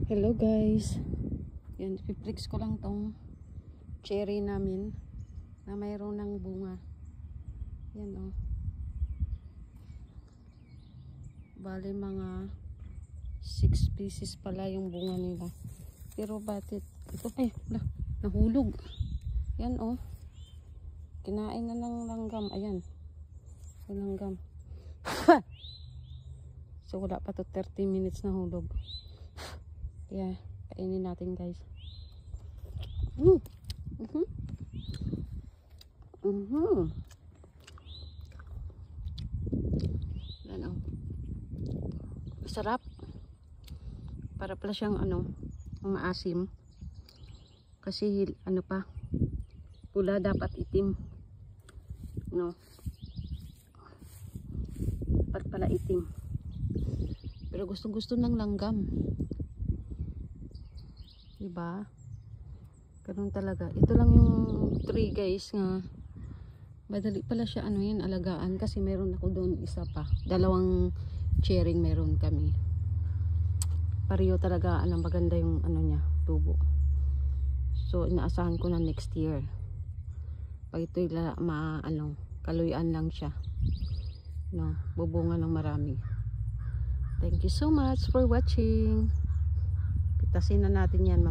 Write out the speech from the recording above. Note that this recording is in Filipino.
Hello guys, yan, piprix ko lang tong cherry namin na mayroon ng bunga. Yan o, bali mga 6 pieces pala yung bunga nila, pero bakit ito ay nahulog. Yan o, kinain na ng langgam. Ayan, yung langgam. So wala pa to 30 minutes na hulog. Yeah, kainin natin guys. Ano? Masarap. Para pala siyang maasim. Kasi ano pa, pula dapat itim. No. Dapat pala itim. Pero gustong-gusto ng langgam. Diba? Ganun talaga. Ito lang yung tree guys nga. Madali pala siya yan, alagaan. Kasi meron ako doon isa pa. 2 cherry meron kami. Pareho talaga, maganda yung niya, tubo. So inaasahan ko na next year. Pag ito'y kaluyan lang siya. No, bubunga ng marami. Thank you so much for watching. Pitasin na natin yan.